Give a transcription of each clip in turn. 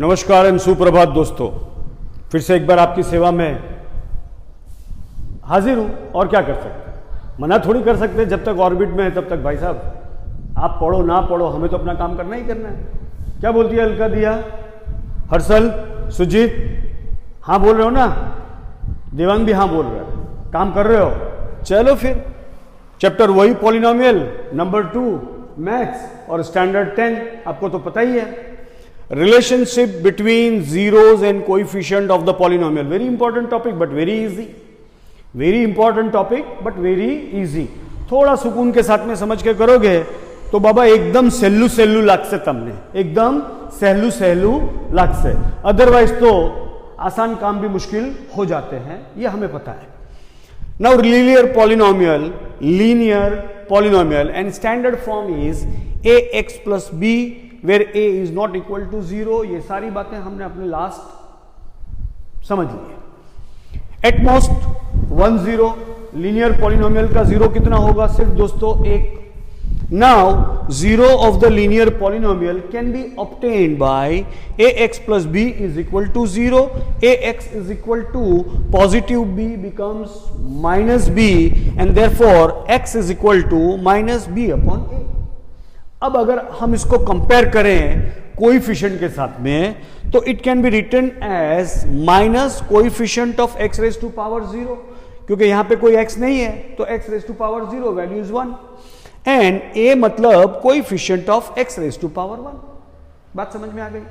नमस्कार एवं सुप्रभात दोस्तों, फिर से एक बार आपकी सेवा में हाजिर हूं। और क्या कर सकते हैं, मना थोड़ी कर सकते। जब तक ऑर्बिट में है तब तक भाई साहब आप पढ़ो ना पढ़ो, हमें तो अपना काम करना ही करना है। क्या बोलती है अलका दिया, हर्षल, सुजीत, हाँ बोल रहे हो ना? देवांग भी हाँ बोल रहे हो, काम कर रहे हो। चलो फिर चैप्टर वही पॉलिनोमियल नंबर 2 मैथ्स और स्टैंडर्ड 10 आपको तो पता ही है। Relationship between zeros and coefficient of the polynomial, very important topic but very easy, very important topic but very easy. थोड़ा सुकून के साथ में समझ के करोगे तो बाबा एकदम सेल्लू सेल्लू लाग से तमने, एकदम सहलू सहलू लाग से। अदरवाइज तो आसान काम भी मुश्किल हो जाते हैं, ये हमें पता है। Now linear polynomial and standard form is ax plus b where a is not equal to 0। ये सारी बातें हमने अपने लास्ट समझ ली है। At most 1 0, लीनियर पॉलिनोमियल का 0 कितना होगा? सिर्फ दोस्तों 1। Now 0 of the linear polynomial can be obtained by ax plus b is equal to 0, ax is equal to positive b becomes minus b and therefore x is equal to minus b upon a। अब अगर हम इसको compare करें coefficient के साथ में तो it can be written as minus coefficient of x raise to power 0, क्योंकि यहां पे कोई x नहीं है तो x raise to power 0 value is 1 and a मतलब coefficient of x raise to power 1। बात समझ में आ गई?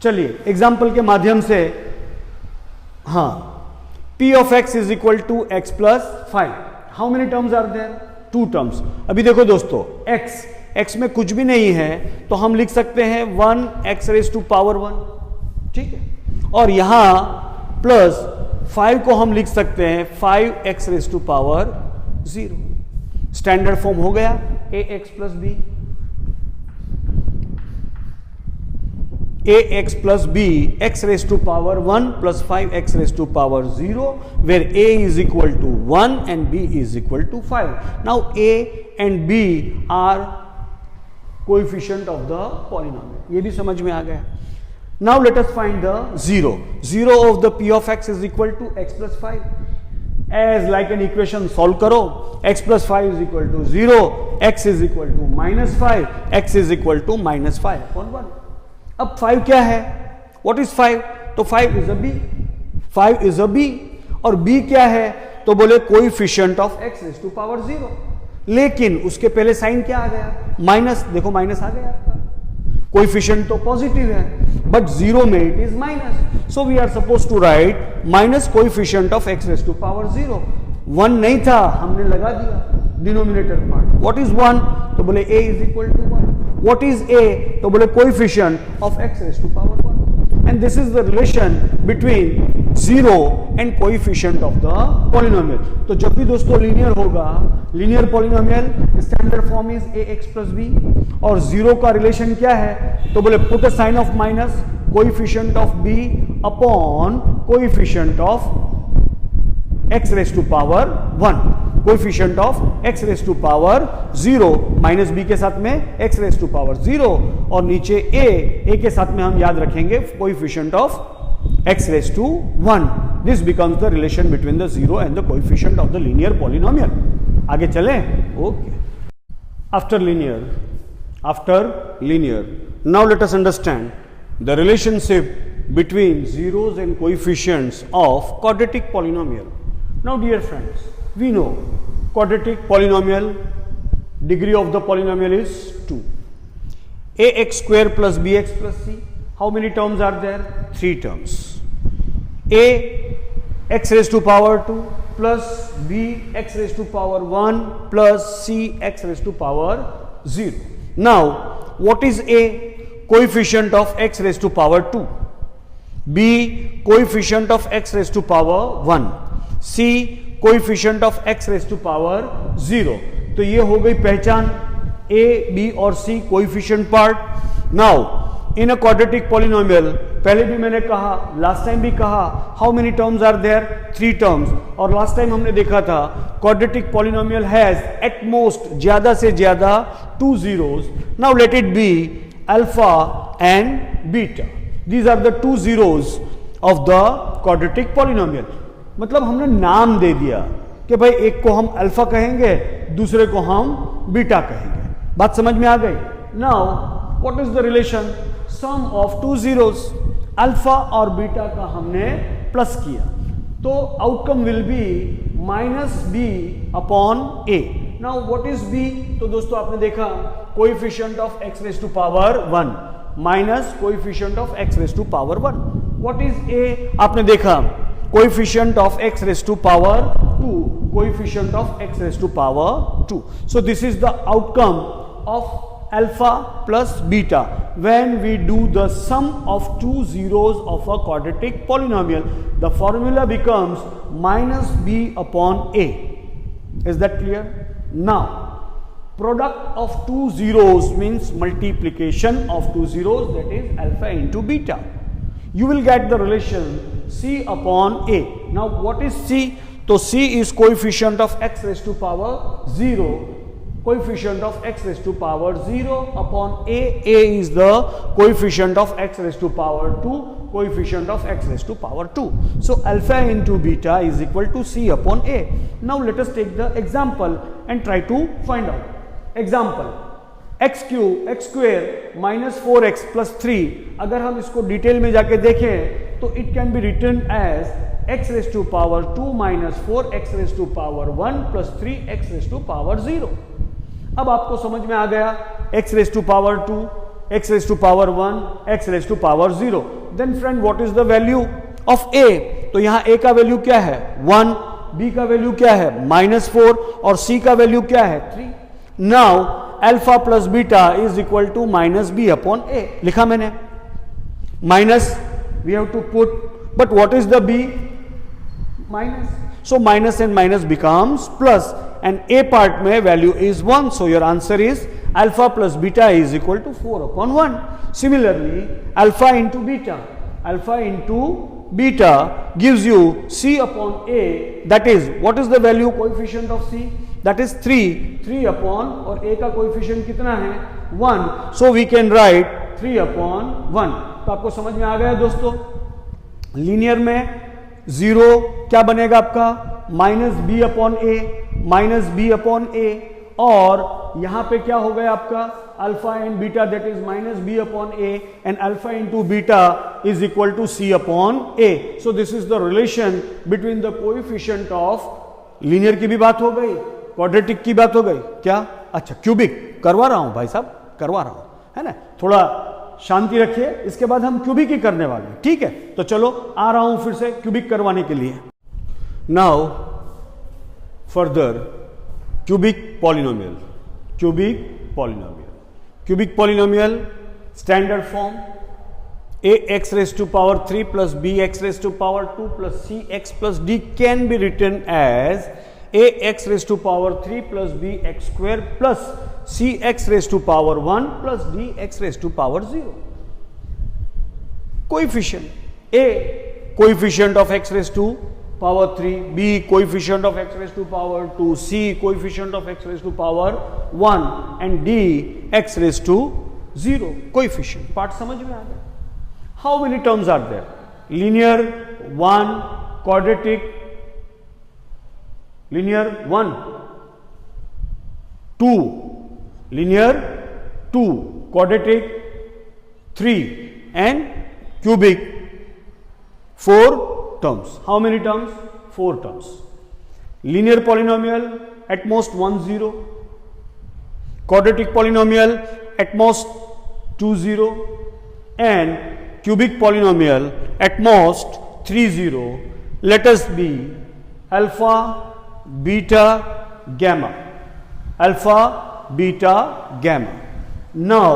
चलिए एग्जांपल के माध्यम से, हाँ, p of x is equal to x plus 5। How many terms are there? 2 terms. अभी देखो दोस्तों, x में कुछ भी नहीं है तो हम लिख सकते हैं 1x रेज टू पावर 1, ठीक है। और यहां प्लस 5 को हम लिख सकते हैं 5x raise to power 0। Standard form हो गया ax plus b, ax plus b x raise to power 1 plus 5x raise to power 0 where a is equal to 1 and b is equal to 5। Now a and b are coefficient of the polynomial, ये भी समझ में आ गया। Now let us find the 0 of the p of x is equal to x plus 5। As like an equation solve करो, x plus 5 is equal to 0, x is equal to minus 5, x is equal to minus 5 upon 1। अब 5 क्या है? What is 5? तो 5 is a b, 5 is a b। और b क्या है? तो बोले coefficient of x raise to power 0। लेकिन उसके पहले साइन क्या आ गया? माइनस। देखो माइनस आ गया आपका, कोएफिशिएंट तो पॉजिटिव है बट 0 में it is minus, so we are suppose to write minus coefficient of x raise to power 0। 1 नहीं था, हमने लगा दिया डिनोमिनेटर पार्ट। What is 1? तो बोले a is equal to 1। What is a? तो बोले coefficient of x raise to power 1। And this is the relation between 0 and coefficient of the polynomial. तो जब भी दोस्तों लीनियर होगा, linear polynomial, standard form is ax plus b। और 0 का relation क्या है? तो बोले put a sign of minus coefficient of b upon coefficient of x raise to power 1, coefficient of x raise to power 0 minus b के साथ में x raise to power 0 और नीचे a के साथ में हम याद रखेंगे coefficient of x raised to 1। This becomes the relation between the 0 and the coefficient of the linear polynomial। आगे चलें? Okay। After linear, now let us understand the relationship between zeros and coefficients of quadratic polynomial। Now dear friends, we know quadratic polynomial, degree of the polynomial is 2, ax square plus bx plus c। How many terms are there? 3 terms। a x raised to power 2 plus b x raised to power 1 plus c x raised to power 0। Now what is a? Coefficient of x raised to power 2, b coefficient of x raised to power 1, c coefficient of x raised to power 0। तो ये हो गई पहचान a, b और c coefficient part. Now in a quadratic polynomial, पहले भी मैंने कहा, लास्ट टाइम भी कहा, how many terms are there? 3 terms. और लास्ट टाइम हमने देखा था quadratic polynomial has at most, ज्यादा से ज्यादा 2 zeros। Now let it be alpha and beta. These are the two zeros of the quadratic polynomial. मतलब हमने नाम दे दिया कि भाई एक को हम अल्फा कहेंगे, दूसरे को हम बीटा कहेंगे. बात समझ में आ गई? Now what is the relation? Sum of two zeros. Alpha और बीटा का हमने प्लस किया, तो outcome will be minus B upon a. Now what is b? तो दोस्तों आपने देखा coefficient of x raise to power 1 minus coefficient of x raise to power 1. What is a? आपने देखा coefficient of x raise to power 2, coefficient of x raise to power 2. So this is the outcome of alpha plus beta when we do the sum of two zeros of a quadratic polynomial. The formula becomes minus b upon a. Is that clear? Now product of two zeros means multiplication of two zeros, that is alpha into beta. You will get the relation c upon a. Now what is c? So c is coefficient of x raised to power 0, coefficient of x raised to power 0 upon a. A is the coefficient of x raised to power 2, coefficient of x raised to power 2. So alpha into beta is equal to c upon a. Now let us take the example and try to find out. Example, x square minus 4x plus 3. अगर हम इसको detail में जाके देखें तो it can be written as x raised to power 2 minus 4x raised to power 1 plus 3x raised to power 0. अब आपको समझ में आ गया x raised to power 2, x raised to power 1, x raised to power 0. Then friend, what is the value of a? तो यहाँ a का value क्या है? 1, b का वैल्यू क्या है? -4 और c का वैल्यू क्या है? 3. Now alpha plus beta is equal to minus b upon a. लिखा मैंने minus, we have to put, but what is the b? Minus. So minus and minus becomes plus, and a part में value is 1. So your answer is alpha plus beta is equal to 4 upon 1. Similarly, alpha into beta gives you c upon a. That is, what is the value coefficient of c? That is 3 upon, और a का coefficient कितना है? 1. So we can write 3 upon 1. तो आपको समझ में आ गया दोस्तों? लीनियर में 0 क्या बनेगा आपका? -b अपॉन a, और यहां पे क्या हो गया आपका? Alpha and beta, that is -b upon a, and alpha into beta is equal to c upon a. So this is the relation between the coefficient of, linear की भी बात हो गई, क्वाड्रेटिक की बात हो गई, क्या? अच्छा, क्यूबिक करवा रहा हूं भाई साहब, करवा रहा हूं, है ना? थोड़ा शांति रखिए, इसके बाद हम क्यूबिक ही करने वाले हैं, ठीक है? तो चलो आ रहा हूं फिर से क्यूबिक करवाने के लिए. Now further cubic polynomial standard form ax raised to power 3 plus bx raised to power 2 plus cx plus d can be written as ax raised to power 3 plus bx square plus cx raised to power 1 plus dx raised to power 0. Coefficient a, coefficient of x raised to power 3, b coefficient of x raised to power 2, c coefficient of x raised to power 1, and d x raised to 0. coefficient part समझ में आ गया? How many terms are there? Linear 1, quadratic linear 1, 2, linear 2, quadratic 3, and cubic 4 terms. How many terms? 4 terms. Linear polynomial at most 1 0, quadratic polynomial at most 2 0, and cubic polynomial at most 3 0. Let us be alpha, beta, gamma. Alpha, beta, gamma. Now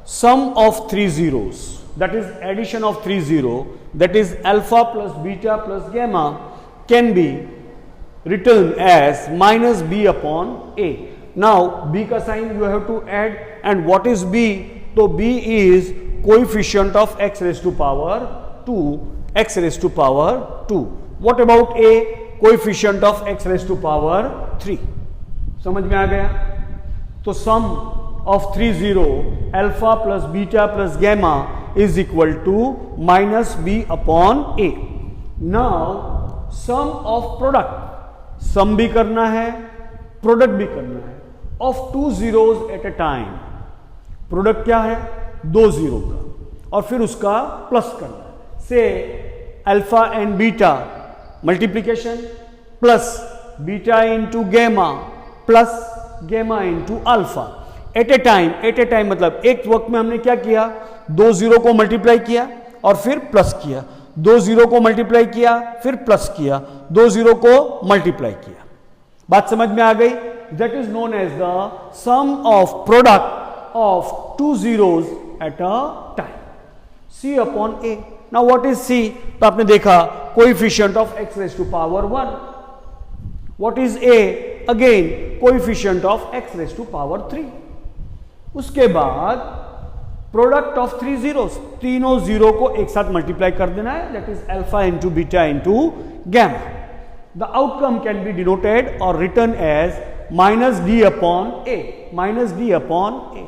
sum of 3 zeros, that is addition of 3 0, that is alpha plus beta plus gamma, can be written as minus b upon a. Now b का sign you have to add, and what is b? तो b is coefficient of x raised to power 2, x raised to power 2. What about a? Coefficient of x raised to power 3. समझ में आ गया? तो sum of 3 0 alpha plus beta plus gamma is equal to minus b upon a. Now sum of product, सम भी करना है, product भी करना है, of two zeros at a time. Product क्या है? दो जीरो का, और फिर उसका प्लस करना है. से alpha and beta multiplication plus beta into gamma plus gamma into alpha at a time. At a time मतलब एक वक्त में हमने क्या किया? दो जीरो को मल्टीप्लाई किया और फिर प्लस किया, दो जीरो को मल्टीप्लाई किया फिर प्लस किया, दो जीरो को मल्टीप्लाई किया. बात समझ में आ गई? That is known as the sum of product of two zeros at a time. C upon A. Now what is C? तो आपने देखा coefficient of x raised to power 1. What is A? Again coefficient of x raised to power 3. उसके बाद product of three zeros, तीनों zero को एक साथ multiply कर देना है. That is alpha into beta into gamma. The outcome can be denoted और written as minus D upon A. Minus D upon A.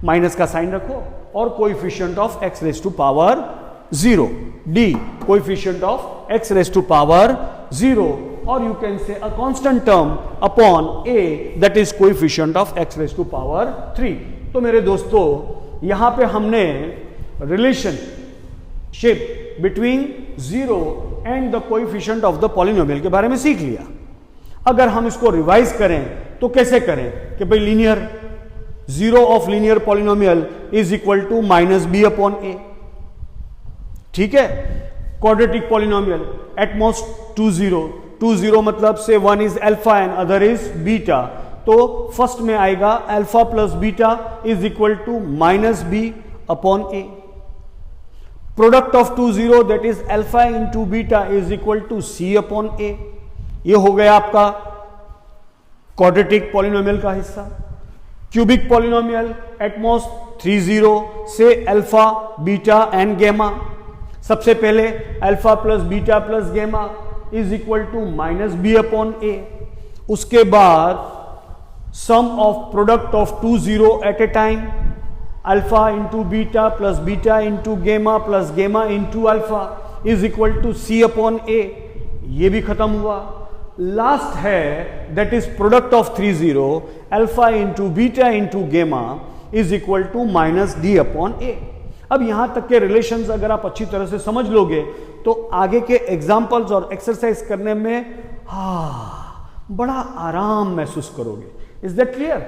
Minus का साइन रखो और coefficient of x raise to power 0. d coefficient of x raise to power 0, और you can say a constant term upon a that is coefficient of x raise to power 3. तो मेरे दोस्तों यहां पे हमने relationship between 0 and the coefficient of the polynomial के बारे में सीख लिया. अगर हम इसको रिवाइज करें तो कैसे करें कि भाई linear zero of linear polynomial is equal to minus B upon A. ठीक है. Quadratic polynomial at most two zero मतलब से one is alpha and other is beta. तो फर्स्ट में आएगा alpha plus beta is equal to minus B upon A. Product of two zero that is alpha into beta is equal to C upon A. ये हो गया आपका quadratic polynomial का हिस्सा. Cubic polynomial at most 30 से alpha beta and gamma. सबसे पहले alpha plus beta plus gamma is equal to minus B upon A. उसके बाद sum of product of two zero at a time, alpha into beta into gamma plus gamma into alpha is equal to C upon A. ये भी खत्म हुआ. Last है that is product of 30 alpha into beta into gamma is equal to minus D upon A. अब यहां तक के relations अगर आप अच्छी तरह से समझ लोगे तो आगे के एग्जाम्पल्स और एक्सरसाइज करने में बड़ा आराम महसूस करोगे. Is that clear?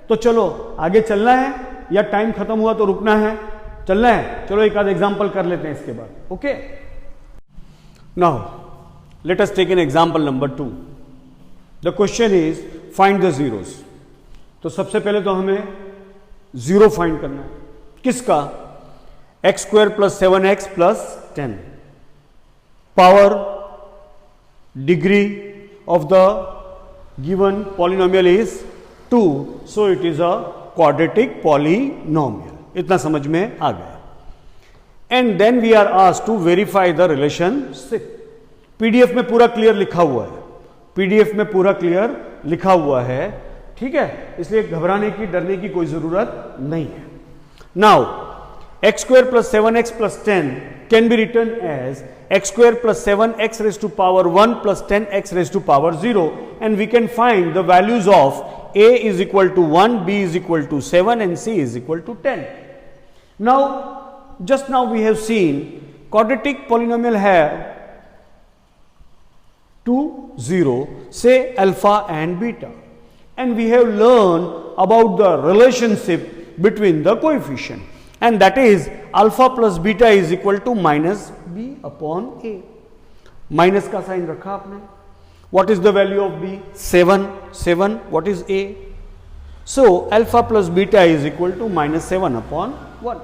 तो चलो आगे चलना है या टाइम खत्म हुआ तो रुकना है? चलना है. चलो एक आध एग्जाम्पल कर लेते हैं इसके बाद. Okay. Now let us take an example number 2. The question is find the zeros. तो सबसे पहले तो हमें जीरो फाइंड करना है. किसका? x square plus 7x plus 10. Power degree of the given polynomial is 2, so it is a quadratic polynomial. इतना समझ में आ गया. And then we are asked to verify the relationship. PDF में पूरा क्लियर लिखा हुआ है. पीडीएफ में पूरा क्लियर लिखा हुआ है. ठीक है. इसलिए घबराने की डरने की कोई जरूरत नहीं है. Now x square plus 7x plus 10 can be written as x square plus 7x raise to power 1 plus 10x raise to power 0 and we can find the values of a is equal to 1, b is equal to 7 and c is equal to 10. Now just now we have seen quadratic polynomial है 2, 0 say alpha and beta, and we have learned about the relationship between the coefficient, and that is alpha plus beta is equal to minus b upon a. Minus का sign रखा आपने. what is the value of b? 7. what is a? so alpha plus beta is equal to minus 7 upon 1.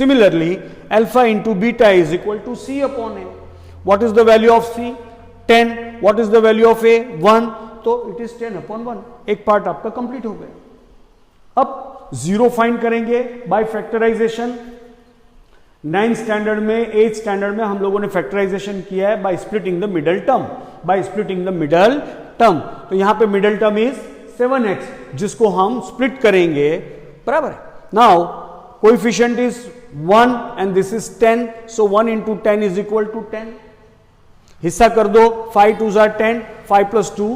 similarly alpha into beta is equal to c upon a. what is the value of c? 10. what is the value of a? 1. तो it is 10 upon 1. एक part आपका complete हो गया. अब zero find करेंगे by factorization. 9th standard में 8th standard में हम लोगों ने फैक्टराइजेशन किया है by splitting the middle term. तो यहां पे मिडल टर्म इज 7x जिसको हम स्प्लिट करेंगे. बराबर. Now coefficient is 1 and this is 10, so 1 into 10 is equal to 10. हिस्सा कर दो, 5 2s are 10, 5 plus 2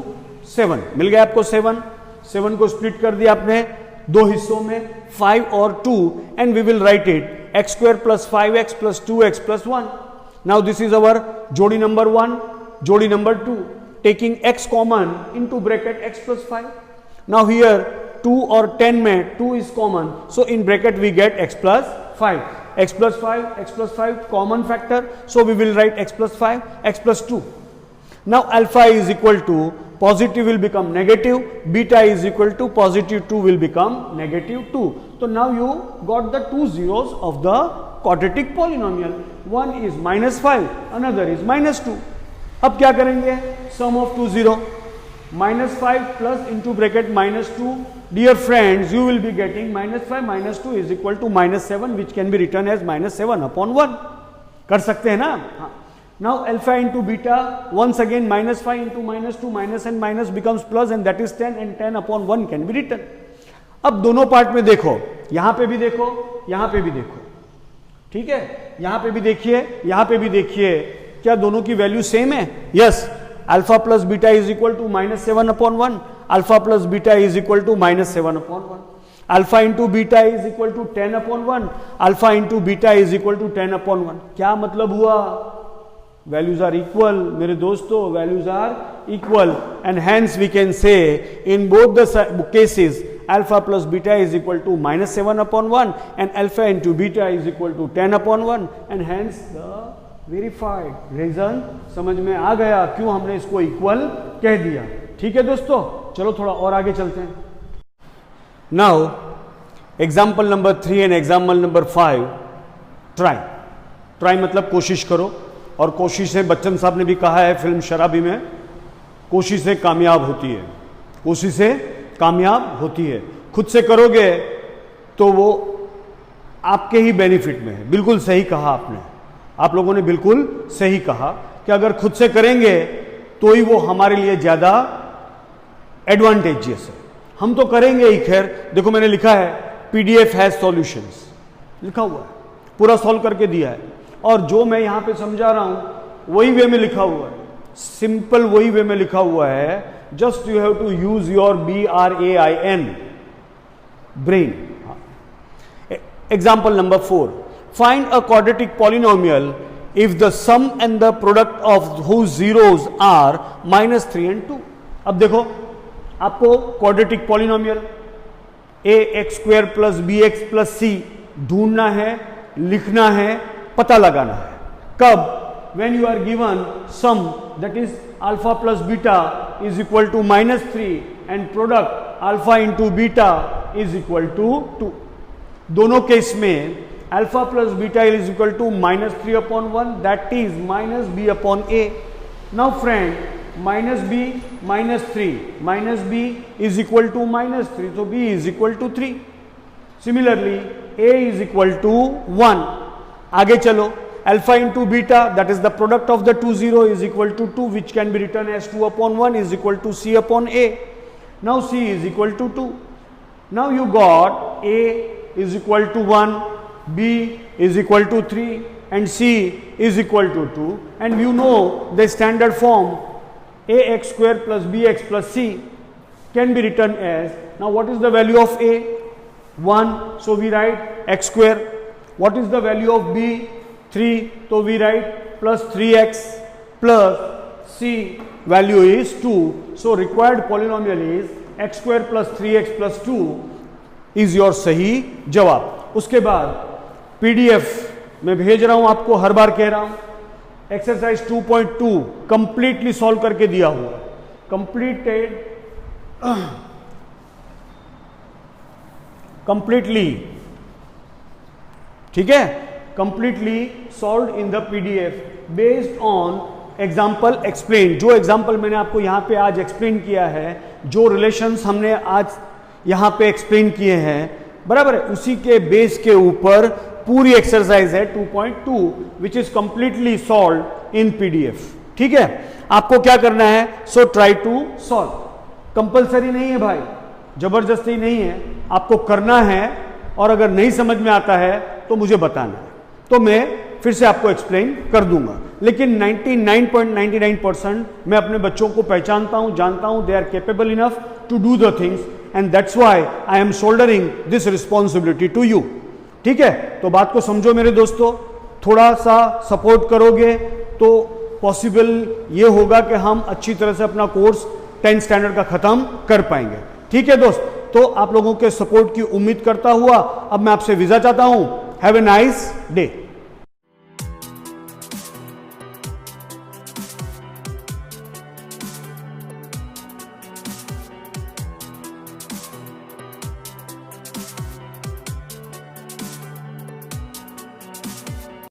7, मिल गया आपको 7. 7 को स्प्लिट कर दिया आपने दो हिस्सों में, 5 और 2, and we will write it x square plus 5x plus 2x plus 1. Now this is our जोड़ी नंबर 1, जोड़ी number 2, taking x common into bracket x plus 5. Now here 2 और 10 में 2 is common, so in bracket we get x plus 5. x plus 5 common factor, so we will write x plus 5, x plus 2. Now alpha is equal to positive will become negative, beta is equal to positive 2 will become negative 2. So now you got the two zeros of the quadratic polynomial. One is minus 5, another is minus 2. अब क्या करेंगे? Sum of two zero, minus 5 plus into bracket minus 2. Dear friends, you will be getting minus 5 minus 2 is equal to minus 7, which can be written as minus 7 upon 1. कर सकते हैं ना? हाँ. Now alpha into beta, once again minus 5 into minus 2, minus and minus becomes plus, and that is 10, and 10 upon 1 can be written. अब दोनों part में देखो, यहां पे भी देखो, यहां पे भी देखो, ठीक है? यहां पे भी देखिए, यहां पे भी देखिए, क्या दोनों की वैल्यू सेम है? Yes. Alpha plus beta is equal to minus 7 upon 1, alpha plus beta is equal to minus 7 upon 1, alpha into beta is equal to 10 upon 1, alpha into beta is equal to 10 upon 1. क्या मतलब हुआ? Values are equal मेरे दोस्तों, values are equal, and hence we can say in both the cases alpha plus beta is equal to minus 7 upon 1 and alpha into beta is equal to 10 upon 1, and hence the verified reason. समझ में आ गया क्यों हमने इसको equal कह दिया? ठीक है दोस्तों, चलो थोड़ा और आगे चलते हैं. Now example number 3 and example number 5. try मतलब कोशिश करो, और कोशिश से बच्चन साहब ने भी कहा है फिल्म शराबी में, कोशिश से कामयाब होती है, कोशिश से कामयाब होती है. खुद से करोगे तो वो आपके ही बेनिफिट में है. बिल्कुल सही कहा आपने, आप लोगों ने बिल्कुल सही कहा कि अगर खुद से करेंगे तो ही वो हमारे लिए ज्यादा एडवांटेजियस है. हम तो करेंगे ही. खैर देखो मैंने लिखा है पीडीएफ हैज सॉल्यूशंस, लिखा हुआ है, पूरा सॉल्व करके दिया है, और जो मैं यहां पे समझा रहा हूं वही वे में लिखा हुआ है, सिंपल वही वे में लिखा हुआ है. Just you have to use your brain, brain. Example number 4. Find a quadratic polynomial if the sum and the product of whose zeros are minus 3 and 2. अब देखो आपको quadratic polynomial ax square plus bx plus c ढूंढना है, लिखना है, पता लगाना है. कब? When you are given sum that is alpha plus beta is equal to minus 3 and product alpha into beta is equal to 2. दोनों केस में alpha plus beta is equal to minus 3 upon 1, that is minus b upon a. Now friend, minus b minus 3 minus b is equal to minus 3, so b is equal to 3. Similarly a is equal to 1. आगे चलो, alpha into beta, that is the product of the two zero, is equal to 2, which can be written as 2 upon 1 is equal to c upon a. Now c is equal to 2. Now you got a is equal to 1, b is equal to 3 and c is equal to 2, and you know the standard form ax square plus bx plus c can be written as, now what is the value of a? 1, so we write x square. What is the value of b? 3, so we write plus 3x plus c value is 2, so required polynomial is x square plus 3x plus 2 is your सही जवाब. उसके बाद PDF में भेज रहा हूं आपको, हर बार कह रहा हूं, एक्सरसाइज 2.2 कंप्लीटली सॉल्व करके दिया हुआ, कंप्लीटेड कंप्लीटली, ठीक है, completely solved in the PDF based on example explained. जो एग्जाम्पल मैंने आपको यहाँ पे आज एक्सप्लेन किया है, जो रिलेशंस हमने आज यहाँ पे एक्सप्लेन किए हैं, बराबर है, उसी के बेस के ऊपर पूरी एक्सरसाइज है 2.2 which is completely solve in PDF. ठीक है, आपको क्या करना है? So try to solve. Compulsory नहीं है भाई, जबरदस्ती नहीं है, आपको करना है, और अगर नहीं समझ में आता है तो मुझे बताना है, तो मैं फिर से आपको एक्सप्लेन कर दूंगा। लेकिन 99.99% मैं अपने बच्चों को पहचानता हूं, जानता हूं, they are capable enough to do the things and that's why I am shouldering this responsibility to you. ठीक है, तो बात को समझो मेरे दोस्तों, थोड़ा सा सपोर्ट करोगे तो पॉसिबल ये होगा कि हम अच्छी तरह से अपना कोर्स 10th स्टैंडर्ड का खत्म कर पाएंगे। ठीक है दोस्त, तो आप लोगों के सपोर्ट की उम्मीद करता हुआ अब मैं आपसे विदा चाहता हूं। Have a nice day.